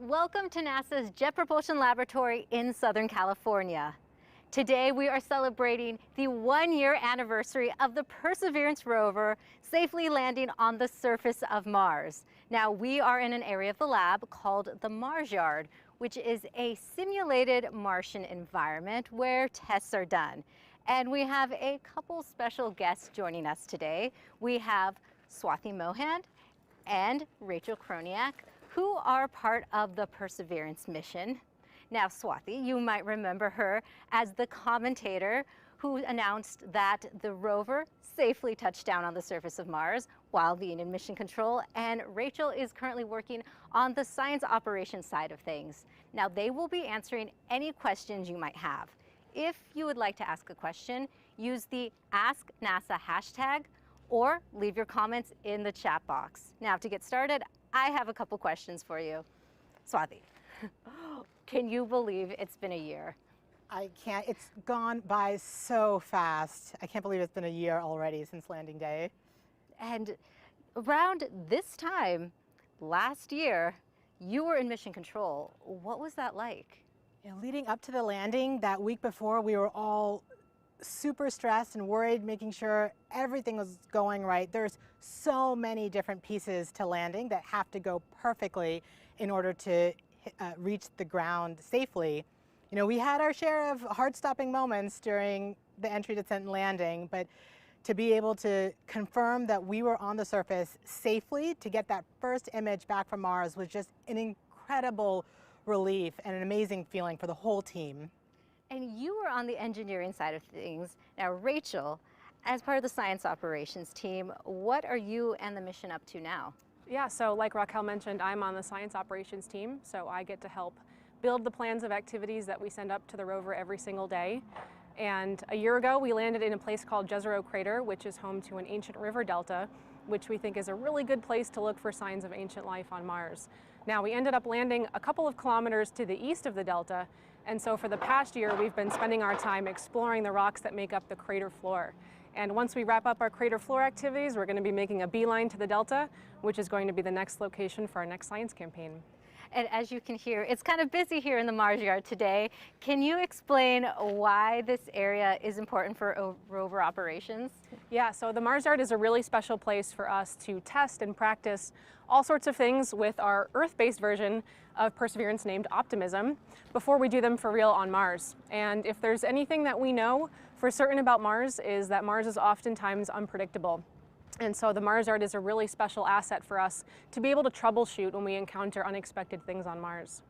Welcome to NASA's Jet Propulsion Laboratory in Southern California. Today we are celebrating the one-year anniversary of the Perseverance rover safely landing on the surface of Mars. Now we are in an area of the lab called the Mars Yard, which is a simulated Martian environment where tests are done. And we have a couple special guests joining us today. We have Swati Mohan and Rachel Kroniak, who are part of the Perseverance mission. Now, Swati, you might remember her as the commentator who announced that the rover safely touched down on the surface of Mars while being in mission control, and Rachel is currently working on the science operations side of things. Now, they will be answering any questions you might have. If you would like to ask a question, use the Ask NASA hashtag or leave your comments in the chat box. Now, to get started, I have a couple questions for you. Swati, can you believe it's been a year? I can't. It's gone by so fast. I can't believe it's been a year already since landing day. And around this time last year, you were in mission control. What was that like? You know, leading up to the landing, that week before, we were all super stressed and worried, making sure everything was going right. There's so many different pieces to landing that have to go perfectly in order to reach the ground safely. You know, we had our share of heart-stopping moments during the entry, descent, and landing, but to be able to confirm that we were on the surface safely, to get that first image back from Mars, was just an incredible relief and an amazing feeling for the whole team. And you were on the engineering side of things. Now, Rachel, as part of the science operations team, what are you and the mission up to now? Yeah, so like Raquel mentioned, I'm on the science operations team, so I get to help build the plans of activities that we send up to the rover every single day. And a year ago, we landed in a place called Jezero Crater, which is home to an ancient river delta, which we think is a really good place to look for signs of ancient life on Mars. Now, we ended up landing a couple of kilometers to the east of the delta, and so for the past year, we've been spending our time exploring the rocks that make up the crater floor. And once we wrap up our crater floor activities, we're going to be making a beeline to the delta, which is going to be the next location for our next science campaign. And as you can hear, it's kind of busy here in the Mars Yard today. Can you explain why this area is important for rover operations? Yeah, so the Mars Yard is a really special place for us to test and practice all sorts of things with our Earth-based version of Perseverance named Optimism before we do them for real on Mars. And if there's anything that we know for certain about Mars, is that Mars is oftentimes unpredictable. And so the Mars Yard is a really special asset for us to be able to troubleshoot when we encounter unexpected things on Mars.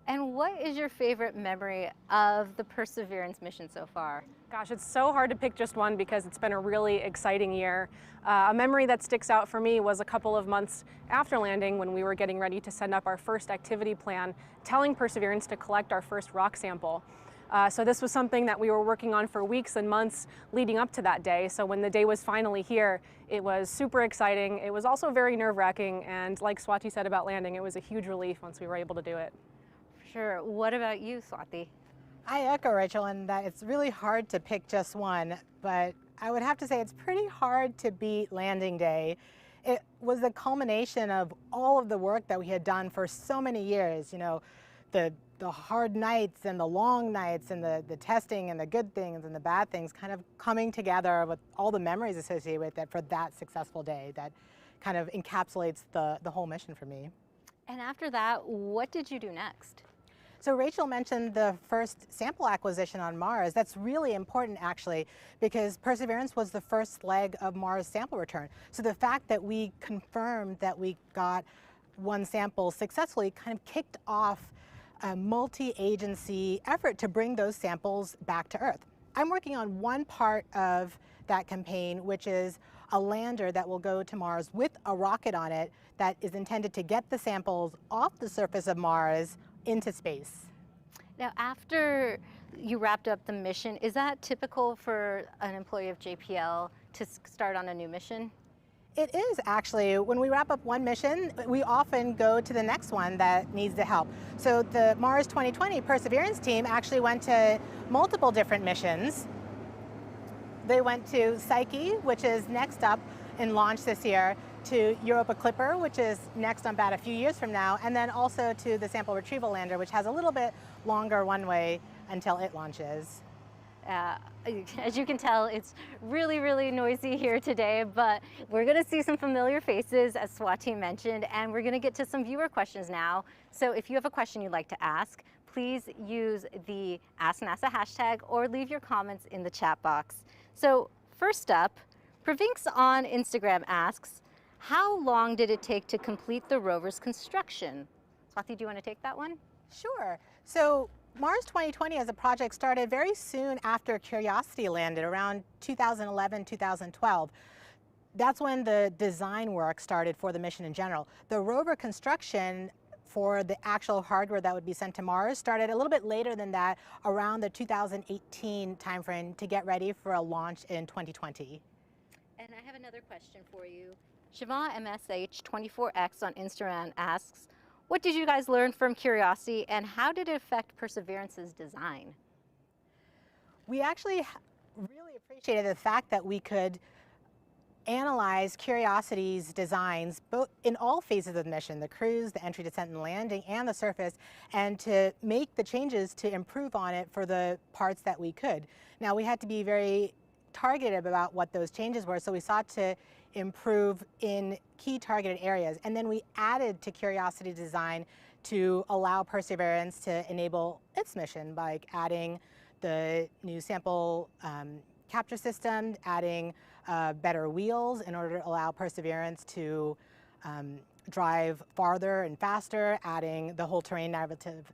And what is your favorite memory of the Perseverance mission so far? Gosh, it's so hard to pick just one because it's been a really exciting year. A memory that sticks out for me was a couple of months after landing when we were getting ready to send up our first activity plan, telling Perseverance to collect our first rock sample. So this was something that we were working on for weeks and months leading up to that day. So when the day was finally here, it was super exciting. It was also very nerve-wracking, and like Swati said about landing, it was a huge relief once we were able to do it. Sure. What about you, Swati? I echo Rachel in that it's really hard to pick just one, but I would have to say it's pretty hard to beat landing day. It was the culmination of all of the work that we had done for so many years, you know, the hard nights and the long nights and the testing and the good things and the bad things kind of coming together with all the memories associated with it for that successful day that kind of encapsulates the whole mission for me. And after that, what did you do next? So Rachel mentioned the first sample acquisition on Mars. That's really important actually, because Perseverance was the first leg of Mars sample return. So the fact that we confirmed that we got one sample successfully kind of kicked off a multi-agency effort to bring those samples back to Earth. I'm working on one part of that campaign, which is a lander that will go to Mars with a rocket on it that is intended to get the samples off the surface of Mars into space. Now, after you wrapped up the mission, is that typical for an employee of JPL to start on a new mission? It is actually. When we wrap up one mission, we often go to the next one that needs the help. So the Mars 2020 Perseverance team actually went to multiple different missions. They went to Psyche, which is next up in launch this year. to Europa Clipper, which is next on about a few years from now, and then also to the sample retrieval lander, which has a little bit longer runway until it launches. As you can tell, it's really, really noisy here today, but we're going to see some familiar faces, as Swati mentioned, and we're going to get to some viewer questions now. So if you have a question you'd like to ask, please use the Ask NASA hashtag or leave your comments in the chat box. So first up, Provinx on Instagram asks, how long did it take to complete the rover's construction? Swati, do you want to take that one? Sure. So Mars 2020 as a project started very soon after Curiosity landed, around 2011, 2012. That's when the design work started for the mission in general. The rover construction for the actual hardware that would be sent to Mars started a little bit later than that, around the 2018 timeframe, to get ready for a launch in 2020. And I have another question for you. Shiva MSH24X on Instagram asks, what did you guys learn from Curiosity and how did it affect Perseverance's design? We actually really appreciated the fact that we could analyze Curiosity's designs both in all phases of the mission, the cruise, the entry, descent, and landing, and the surface, and to make the changes to improve on it for the parts that we could. Now, we had to be very targeted about what those changes were, so we sought to improve in key targeted areas. And then we added to Curiosity design to allow Perseverance to enable its mission by adding the new sample capture system, adding better wheels in order to allow Perseverance to drive farther and faster, adding the whole terrain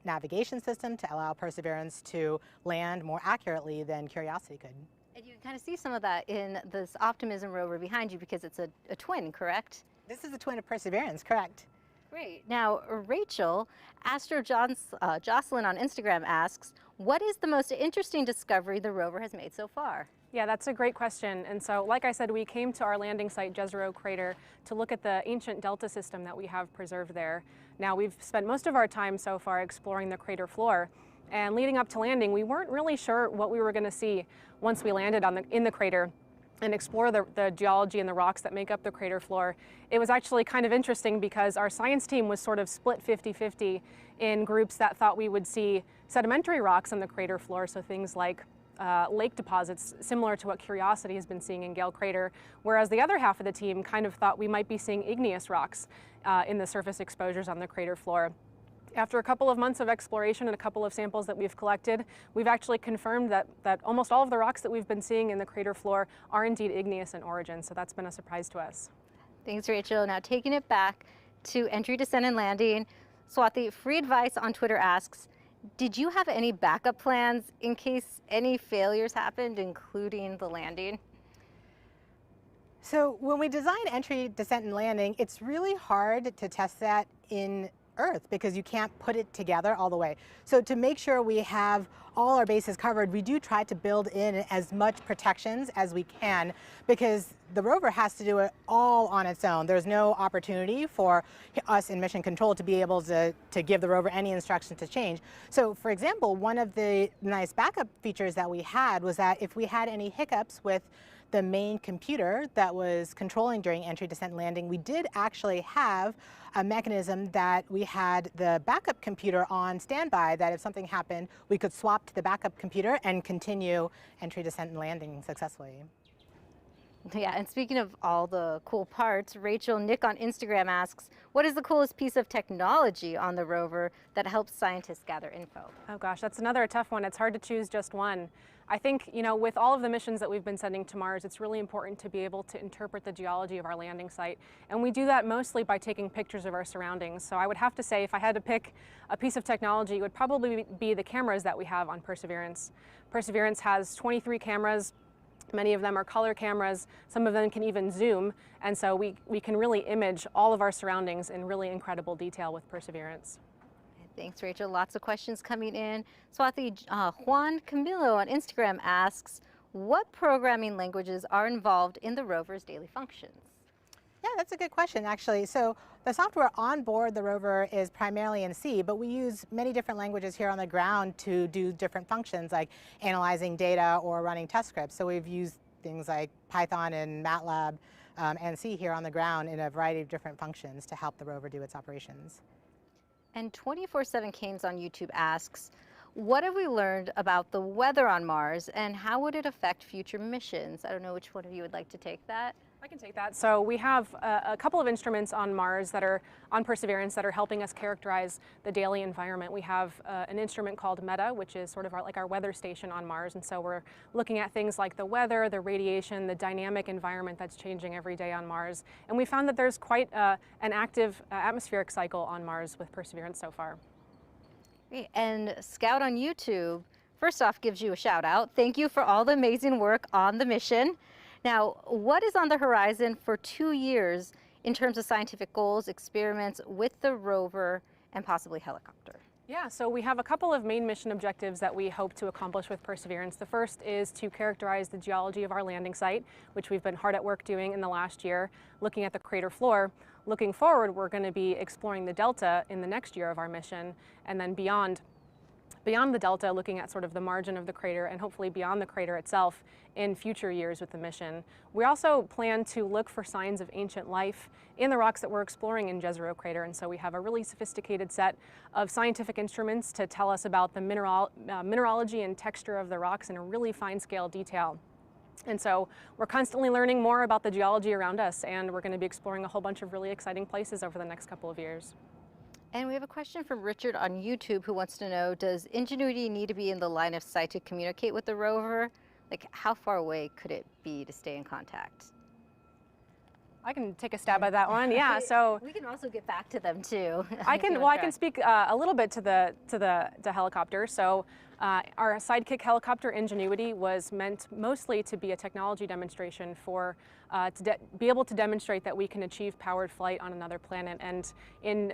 navigation system to allow Perseverance to land more accurately than Curiosity could. And you can kind of see some of that in this Optimism rover behind you because it's a twin, correct? This is a twin of Perseverance, correct. Great. Now, Rachel, Jocelyn on Instagram asks, what is the most interesting discovery the rover has made so far? Yeah, that's a great question. And so, like I said, we came to our landing site, Jezero Crater, to look at the ancient delta system that we have preserved there. Now, we've spent most of our time so far exploring the crater floor. And leading up to landing, we weren't really sure what we were going to see once we landed in the crater and explore the geology and the rocks that make up the crater floor. It was actually kind of interesting because our science team was sort of split 50-50 in groups that thought we would see sedimentary rocks on the crater floor, so things like lake deposits similar to what Curiosity has been seeing in Gale Crater, whereas the other half of the team kind of thought we might be seeing igneous rocks in the surface exposures on the crater floor. After a couple of months of exploration and a couple of samples that we've collected, we've actually confirmed that almost all of the rocks that we've been seeing in the crater floor are indeed igneous in origin, so that's been a surprise to us. Thanks, Rachel. Now taking it back to entry, descent, and landing, Swati, Free Advice on Twitter asks, did you have any backup plans in case any failures happened, including the landing? So when we design entry, descent, and landing, it's really hard to test that in Earth because you can't put it together all the way. So to make sure we have all our bases covered, we do try to build in as much protections as we can because the rover has to do it all on its own. There's no opportunity for us in mission control to be able to give the rover any instructions to change. So for example, one of the nice backup features that we had was that if we had any hiccups with the main computer that was controlling during entry, descent, and landing, we did actually have a mechanism that we had the backup computer on standby that if something happened, we could swap to the backup computer and continue entry, descent, and landing successfully. Yeah, and speaking of all the cool parts, Rachel Nick on Instagram asks, what is the coolest piece of technology on the rover that helps scientists gather info? Oh gosh, that's another tough one. It's hard to choose just one. I think, with all of the missions that we've been sending to Mars, it's really important to be able to interpret the geology of our landing site. And we do that mostly by taking pictures of our surroundings. So I would have to say, if I had to pick a piece of technology, it would probably be the cameras that we have on Perseverance. Perseverance has 23 cameras. Many of them are color cameras. Some of them can even zoom. And so we can really image all of our surroundings in really incredible detail with Perseverance. Thanks, Rachel. Lots of questions coming in. Swati, Juan Camilo on Instagram asks, what programming languages are involved in the rover's daily functions? Yeah, that's a good question, actually. So the software on board the rover is primarily in C, but we use many different languages here on the ground to do different functions like analyzing data or running test scripts. So we've used things like Python and MATLAB and see here on the ground in a variety of different functions to help the rover do its operations. And 24/7 Canes on YouTube asks, what have we learned about the weather on Mars and how would it affect future missions? I don't know which one of you would like to take that. I can take that. So we have a couple of instruments on Mars that are on Perseverance that are helping us characterize the daily environment. We have an instrument called META, which is sort of like our weather station on Mars. And so we're looking at things like the weather, the radiation, the dynamic environment that's changing every day on Mars. And we found that there's quite an active atmospheric cycle on Mars with Perseverance so far. Great. And Scout on YouTube, first off, gives you a shout out. Thank you for all the amazing work on the mission. Now, what is on the horizon for 2 years in terms of scientific goals, experiments with the rover, and possibly helicopter? Yeah, so we have a couple of main mission objectives that we hope to accomplish with Perseverance. The first is to characterize the geology of our landing site, which we've been hard at work doing in the last year, looking at the crater floor. Looking forward, we're going to be exploring the delta in the next year of our mission, and then beyond the delta, looking at sort of the margin of the crater and hopefully beyond the crater itself in future years with the mission. We also plan to look for signs of ancient life in the rocks that we're exploring in Jezero crater, and so we have a really sophisticated set of scientific instruments to tell us about the mineralogy and texture of the rocks in a really fine scale detail. And so we're constantly learning more about the geology around us, and we're going to be exploring a whole bunch of really exciting places over the next couple of years. And we have a question from Richard on YouTube who wants to know, does Ingenuity need to be in the line of sight to communicate with the rover? Like, how far away could it be to stay in contact? I can take a stab at that one. Yeah, so we can also get back to them too. I can speak a little bit to the helicopter. So our sidekick helicopter Ingenuity was meant mostly to be a technology demonstration for be able to demonstrate that we can achieve powered flight on another planet. And in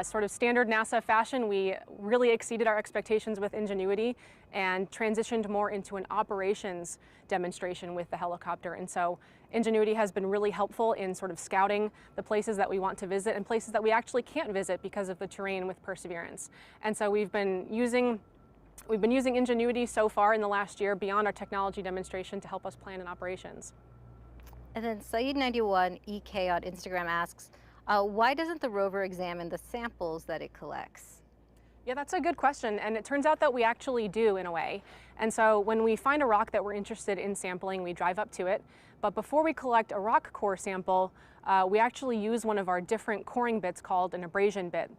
sort of standard NASA fashion, we really exceeded our expectations with Ingenuity and transitioned more into an operations demonstration with the helicopter. And so Ingenuity has been really helpful in sort of scouting the places that we want to visit and places that we actually can't visit because of the terrain with Perseverance. And so we've been using Ingenuity so far in the last year beyond our technology demonstration to help us plan in operations. And then Saeed91EK on Instagram asks, why doesn't the rover examine the samples that it collects? Yeah, that's a good question, and it turns out that we actually do in a way. And so when we find a rock that we're interested in sampling, we drive up to it. But before we collect a rock core sample, we actually use one of our different coring bits called an abrasion bit.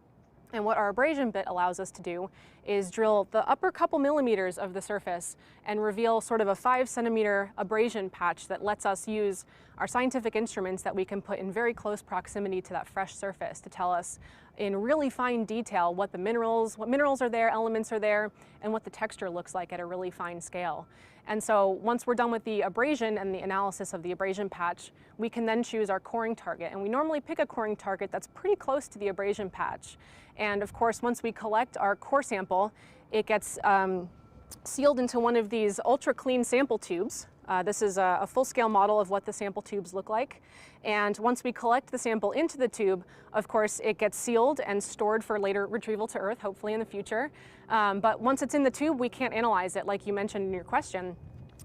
And what our abrasion bit allows us to do is drill the upper couple millimeters of the surface and reveal sort of a 5-centimeter abrasion patch that lets us use our scientific instruments that we can put in very close proximity to that fresh surface to tell us in really fine detail what minerals are there, elements are there, and what the texture looks like at a really fine scale. And so once we're done with the abrasion and the analysis of the abrasion patch, we can then choose our coring target. And we normally pick a coring target that's pretty close to the abrasion patch. And of course, once we collect our core sample, it gets sealed into one of these ultra clean sample tubes. This is a full-scale model of what the sample tubes look like. And once we collect the sample into the tube, of course, it gets sealed and stored for later retrieval to Earth, hopefully in the future. But once it's in the tube, we can't analyze it, like you mentioned in your question.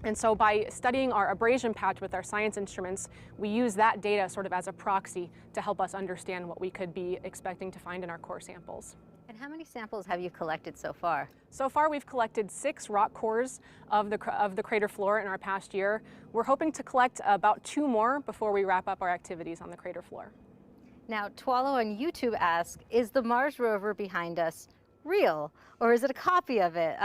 And so by studying our abrasion patch with our science instruments, we use that data sort of as a proxy to help us understand what we could be expecting to find in our core samples. And how many samples have you collected so far? So far, we've collected 6 rock cores of the crater floor in our past year. We're hoping to collect about 2 more before we wrap up our activities on the crater floor. Now, Twalo on YouTube asks, is the Mars rover behind us real, or is it a copy of it?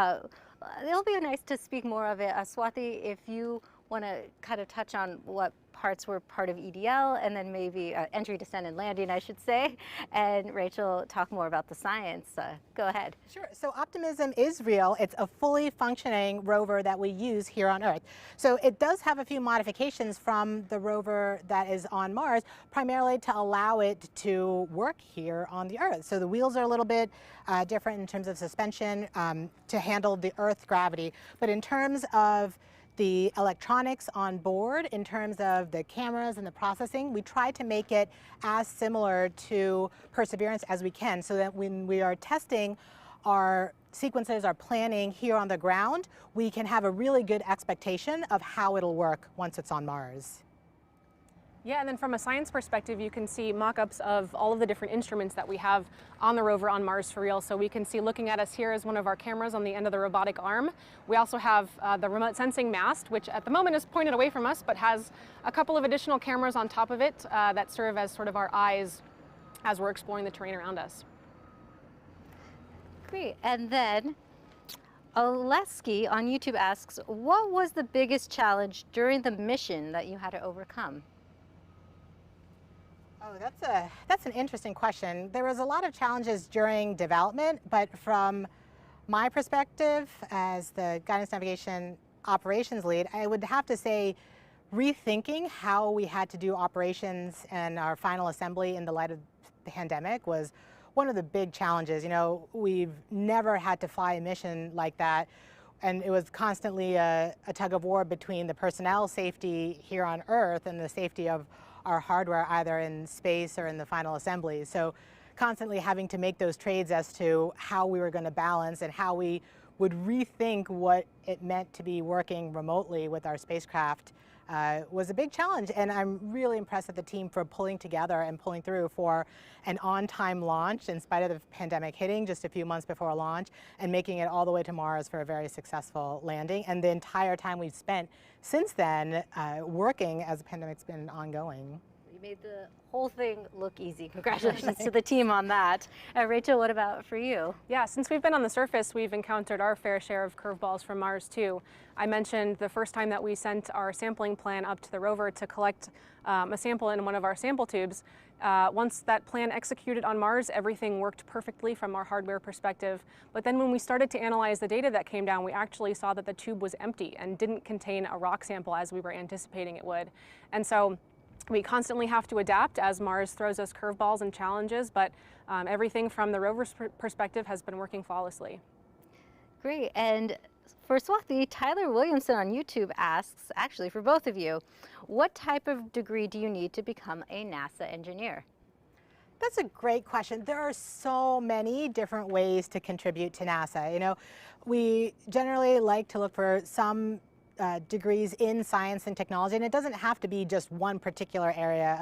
It'll be nice to speak more of it. Swati, if you want to kind of touch on what parts were part of EDL, and then maybe entry, descent, and landing, I should say, and Rachel talk more about the science. Go ahead. Sure. So Optimism is real. It's a fully functioning rover that we use here on Earth. So it does have a few modifications from the rover that is on Mars, primarily to allow it to work here on the Earth. So the wheels are a little bit different in terms of suspension to handle the Earth gravity. But in terms of the electronics on board, in terms of the cameras and the processing, we try to make it as similar to Perseverance as we can, so that when we are testing our sequences, our planning here on the ground, we can have a really good expectation of how it'll work once it's on Mars. Yeah, and then from a science perspective, you can see mock-ups of all of the different instruments that we have on the rover on Mars for real. So we can see, looking at us here, is one of our cameras on the end of the robotic arm. We also have the remote sensing mast, which at the moment is pointed away from us, but has a couple of additional cameras on top of it that serve as sort of our eyes as we're exploring the terrain around us. Great. And then Oleski on YouTube asks, what was the biggest challenge during the mission that you had to overcome? Oh, that's an interesting question. There was a lot of challenges during development, but from my perspective as the guidance navigation operations lead, I would have to say rethinking how we had to do operations and our final assembly in the light of the pandemic was one of the big challenges. You know, we've never had to fly a mission like that, and it was constantly a tug of war between the personnel safety here on Earth and the safety of our hardware either in space or in the final assembly. So constantly having to make those trades as to how we were going to balance and how we would rethink what it meant to be working remotely with our spacecraft was a big challenge. And I'm really impressed with the team for pulling together and pulling through for an on-time launch in spite of the pandemic hitting just a few months before launch and making it all the way to Mars for a very successful landing. And the entire time we've spent since then working as the pandemic's been ongoing. You made the whole thing look easy. Congratulations to the team on that. Rachel, what about for you? Yeah, since we've been on the surface, we've encountered our fair share of curveballs from Mars too. I mentioned the first time that we sent our sampling plan up to the rover to collect a sample in one of our sample tubes. Once that plan executed on Mars, everything worked perfectly from our hardware perspective. But then when we started to analyze the data that came down, we actually saw that the tube was empty and didn't contain a rock sample as we were anticipating it would. And so we constantly have to adapt as Mars throws us curveballs and challenges, but everything from the rover's perspective has been working flawlessly. Great. And for Swati, Tyler Williamson on YouTube asks, actually for both of you, what type of degree do you need to become a NASA engineer? That's a great question. There are so many different ways to contribute to NASA. You know, we generally like to look for some degrees in science and technology, and it doesn't have to be just one particular area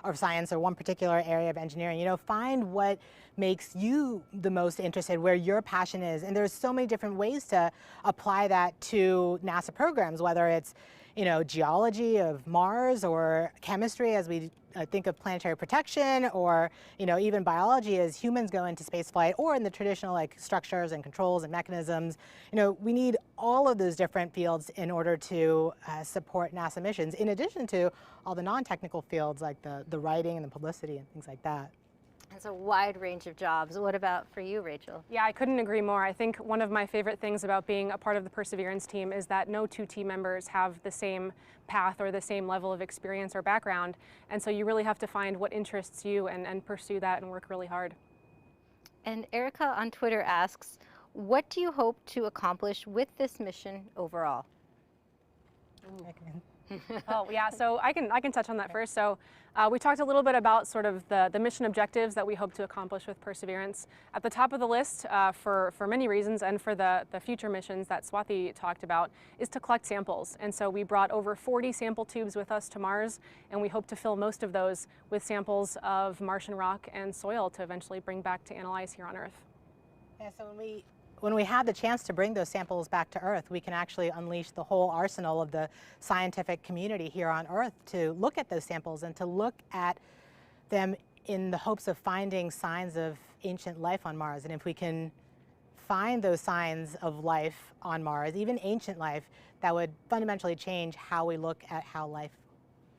of science or one particular area of engineering. You know, find what makes you the most interested, where your passion is, and there's so many different ways to apply that to NASA programs, whether it's, you know, geology of Mars or chemistry as we think of planetary protection, or, you know, even biology as humans go into spaceflight, or in the traditional like structures and controls and mechanisms. You know, we need all of those different fields in order to support NASA missions, in addition to all the non-technical fields like the writing and the publicity and things like that. It's a wide range of jobs. What about for you, Rachel? Yeah, I couldn't agree more. I think one of my favorite things about being a part of the Perseverance team is that no two team members have the same path or the same level of experience or background. And so you really have to find what interests you and pursue that and work really hard. And Erica on Twitter asks, what do you hope to accomplish with this mission overall? Oh yeah, so I can touch on that first. So we talked a little bit about sort of the mission objectives that we hope to accomplish with Perseverance. At the top of the list, for many reasons and for the future missions that Swati talked about, is to collect samples. And so we brought over 40 sample tubes with us to Mars, and we hope to fill most of those with samples of Martian rock and soil to eventually bring back to analyze here on Earth. Yeah, so when we have the chance to bring those samples back to Earth, we can actually unleash the whole arsenal of the scientific community here on Earth to look at those samples and to look at them in the hopes of finding signs of ancient life on Mars. And if we can find those signs of life on Mars, even ancient life, that would fundamentally change how we look at how life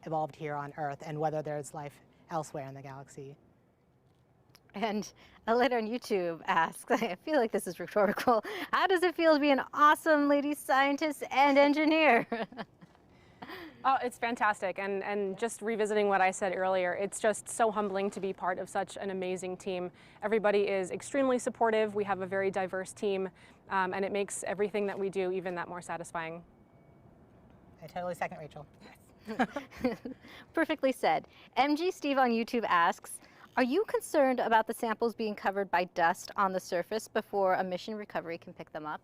evolved here on Earth and whether there's life elsewhere in the galaxy. And Alit on YouTube asks, I feel like this is rhetorical, how does it feel to be an awesome lady scientist and engineer? Oh, it's fantastic. And just revisiting what I said earlier, it's just so humbling to be part of such an amazing team. Everybody is extremely supportive. We have a very diverse team, and it makes everything that we do even that more satisfying. I totally second Rachel. Perfectly said. MG Steve on YouTube asks, are you concerned about the samples being covered by dust on the surface before a mission recovery can pick them up?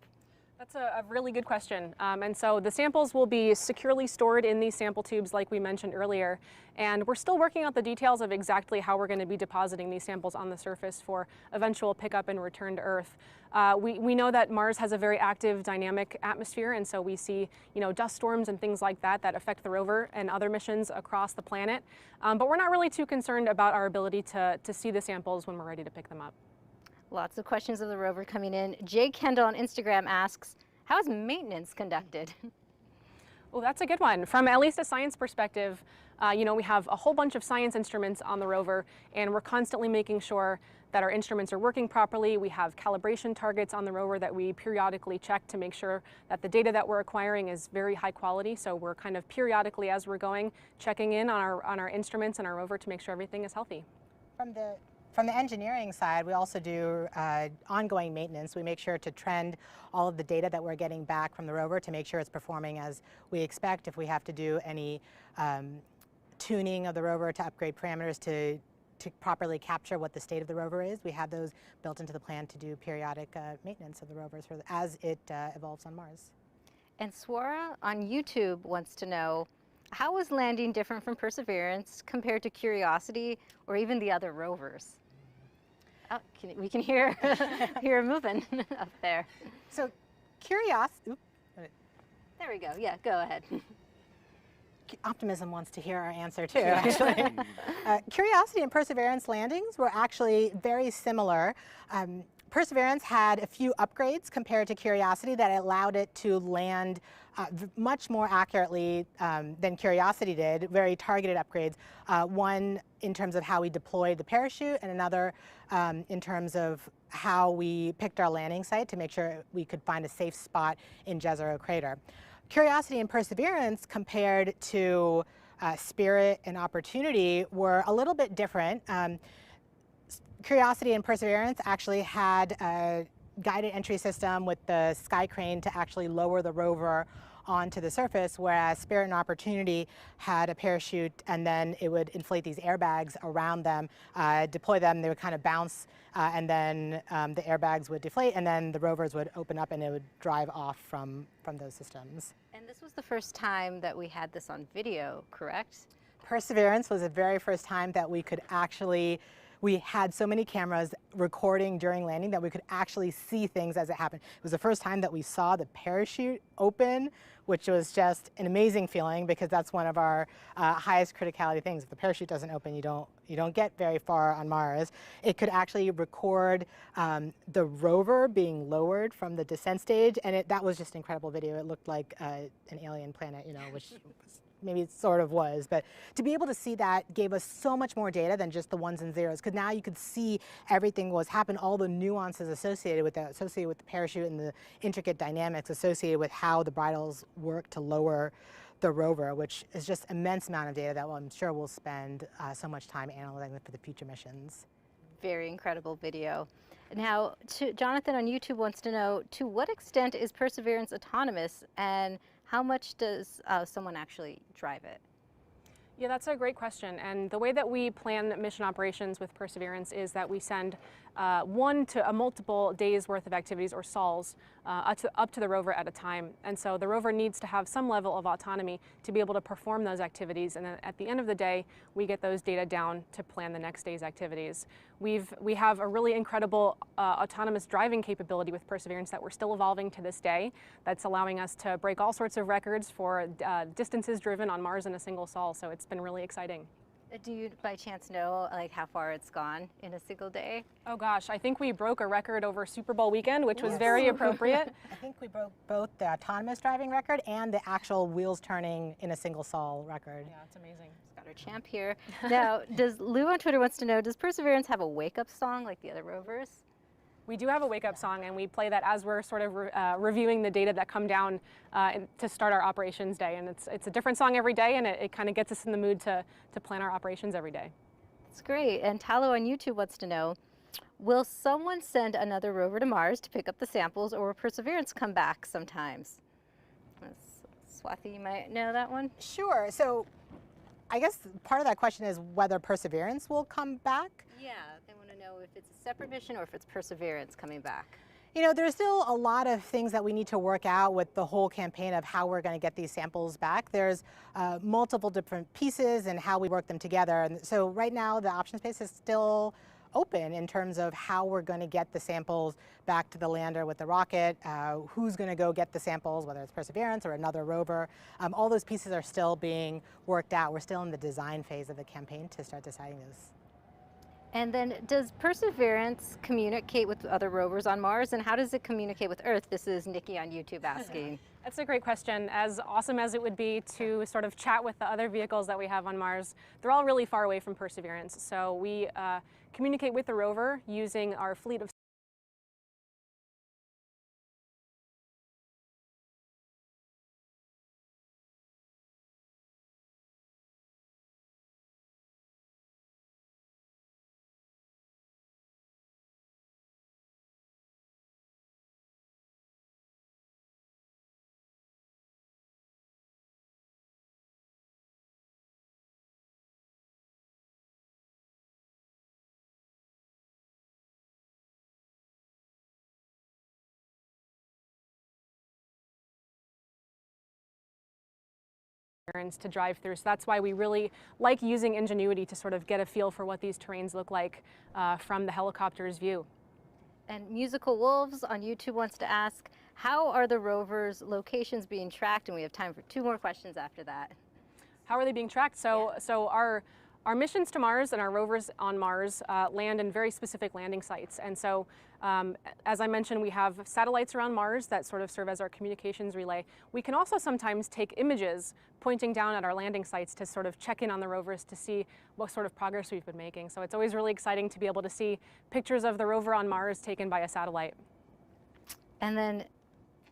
That's a really good question. And so the samples will be securely stored in these sample tubes like we mentioned earlier. And we're still working out the details of exactly how we're going to be depositing these samples on the surface for eventual pickup and return to Earth. We know that Mars has a very active, dynamic atmosphere, and so we see dust storms and things like that that affect the rover and other missions across the planet. But we're not really too concerned about our ability to see the samples when we're ready to pick them up. Lots of questions of the rover coming in. Jay Kendall on Instagram asks, how is maintenance conducted? Well, that's a good one. From at least a science perspective, we have a whole bunch of science instruments on the rover, and we're constantly making sure that our instruments are working properly. We have calibration targets on the rover that we periodically check to make sure that the data that we're acquiring is very high quality. So we're kind of periodically, as we're going, checking in on our instruments and our rover to make sure everything is healthy. From the engineering side, we also do ongoing maintenance. We make sure to trend all of the data that we're getting back from the rover to make sure it's performing as we expect. If we have to do any tuning of the rover to upgrade parameters to properly capture what the state of the rover is, we have those built into the plan to do periodic maintenance of the rovers as it evolves on Mars. And Swara on YouTube wants to know, how was landing different from Perseverance compared to Curiosity or even the other rovers? Oh, we can hear hear moving up there. So Curiosity, there we go. Yeah, go ahead. Optimism wants to hear our answer too, actually. Curiosity and Perseverance landings were actually very similar. Perseverance had a few upgrades compared to Curiosity that allowed it to land much more accurately than Curiosity did, very targeted upgrades. One in terms of how we deployed the parachute, and another in terms of how we picked our landing site to make sure we could find a safe spot in Jezero Crater. Curiosity and Perseverance compared to Spirit and Opportunity were a little bit different. Curiosity and Perseverance actually had a guided entry system with the sky crane to actually lower the rover onto the surface, whereas Spirit and Opportunity had a parachute, and then it would inflate these airbags around them, deploy them, they would kind of bounce, and then the airbags would deflate, and then the rovers would open up and it would drive off from those systems. And this was the first time that we had this on video, correct? Perseverance was the very first time that we could actually, we had so many cameras recording during landing that we could actually see things as it happened. It was the first time that we saw the parachute open, which was just an amazing feeling because that's one of our highest criticality things. If the parachute doesn't open, you don't get very far on Mars. It could actually record the rover being lowered from the descent stage, and that was just an incredible video. It looked like an alien planet, which maybe it sort of was, but to be able to see that gave us so much more data than just the ones and zeros, because now you could see everything was happening, all the nuances associated with that, associated with the parachute and the intricate dynamics associated with how the bridles work to lower the rover, which is just immense amount of data that I'm sure we'll spend so much time analyzing for the future missions. Very incredible video. Now, Jonathan on YouTube wants to know, to what extent is Perseverance autonomous, and how much does someone actually drive it? Yeah, that's a great question. And the way that we plan mission operations with Perseverance is that we send one to a multiple days worth of activities, or SOLs, up to the rover at a time. And so the rover needs to have some level of autonomy to be able to perform those activities. And then at the end of the day, we get those data down to plan the next day's activities. We have a really incredible autonomous driving capability with Perseverance that we're still evolving to this day. That's allowing us to break all sorts of records for distances driven on Mars in a single SOL. So it's been really exciting. Do you by chance know how far it's gone in a single day? Oh gosh, I think we broke a record over Super Bowl weekend, which was very appropriate. I think we broke both the autonomous driving record and the actual wheels turning in a single SOL record. Yeah, it's amazing. Got our champ here. Now, Lou on Twitter wants to know, does Perseverance have a wake-up song like the other rovers? We do have a wake-up song, and we play that as we're sort of reviewing the data that come down to start our operations day. And it's a different song every day, and it kind of gets us in the mood to plan our operations every day. That's great. And Talo on YouTube wants to know, will someone send another rover to Mars to pick up the samples, or will Perseverance come back sometimes? Swathi, you might know that one? Sure. So I guess part of that question is whether Perseverance will come back. Yeah, they want to know if it's a separate mission or if it's Perseverance coming back. You know, there's still a lot of things that we need to work out with the whole campaign of how we're going to get these samples back. There's multiple different pieces and how we work them together. And so right now the option space is still open in terms of how we're going to get the samples back to the lander with the rocket, who's going to go get the samples, whether it's Perseverance or another rover. All those pieces are still being worked out. We're still in the design phase of the campaign to start deciding those. And then does Perseverance communicate with other rovers on Mars, and how does it communicate with Earth? This is Nikki on YouTube asking. That's a great question. As awesome as it would be to sort of chat with the other vehicles that we have on Mars, they're all really far away from Perseverance. So we communicate with the rover using our fleet of to drive through. So that's why we really like using Ingenuity to sort of get a feel for what these terrains look like from the helicopter's view. And Musical Wolves on YouTube wants to ask, how are the rovers' locations being tracked? And we have time for 2 more questions after that. How are they being tracked? So our missions to Mars and our rovers on Mars land in very specific landing sites. And so, as I mentioned, we have satellites around Mars that sort of serve as our communications relay. We can also sometimes take images pointing down at our landing sites to sort of check in on the rovers to see what sort of progress we've been making. So it's always really exciting to be able to see pictures of the rover on Mars taken by a satellite. And then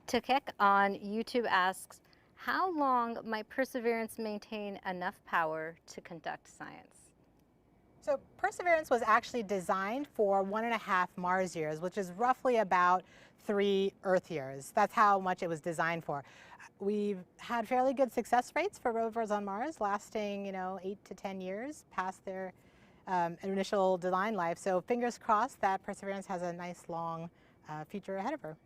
Takek on YouTube asks, how long might Perseverance maintain enough power to conduct science? So Perseverance was actually designed for 1.5 Mars years, which is roughly about 3 Earth years. That's how much it was designed for. We've had fairly good success rates for rovers on Mars, lasting 8 to 10 years past their initial design life. So fingers crossed that Perseverance has a nice long future ahead of her.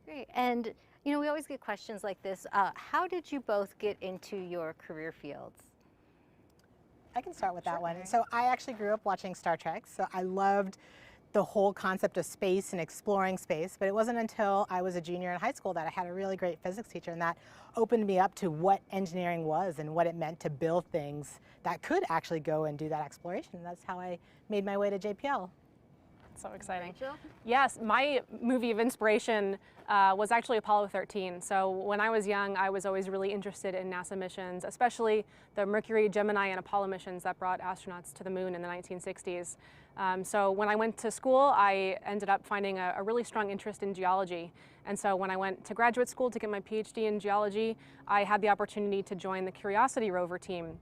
Great. And we always get questions like this. How did you both get into your career fields? I can start with that one. So I actually grew up watching Star Trek, so I loved the whole concept of space and exploring space, but it wasn't until I was a junior in high school that I had a really great physics teacher, and that opened me up to what engineering was and what it meant to build things that could actually go and do that exploration. And that's how I made my way to JPL. So exciting. Rachel? Yes, my movie of inspiration was actually Apollo 13. So when I was young, I was always really interested in NASA missions, especially the Mercury, Gemini, and Apollo missions that brought astronauts to the moon in the 1960s. So when I went to school, I ended up finding a really strong interest in geology. And so when I went to graduate school to get my PhD in geology, I had the opportunity to join the Curiosity rover team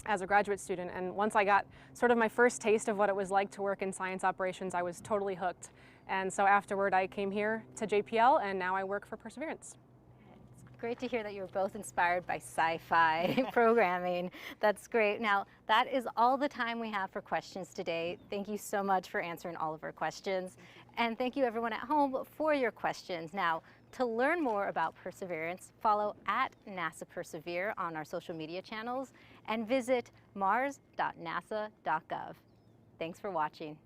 as a graduate student. And once I got sort of my first taste of what it was like to work in science operations, I was totally hooked. And so afterward, I came here to JPL, and now I work for Perseverance. It's great to hear that you were both inspired by sci-fi programming. That's great. Now, that is all the time we have for questions today. Thank you so much for answering all of our questions. And thank you everyone at home for your questions. Now, to learn more about Perseverance, follow @NASA Persevere on our social media channels and visit mars.nasa.gov. Thanks for watching.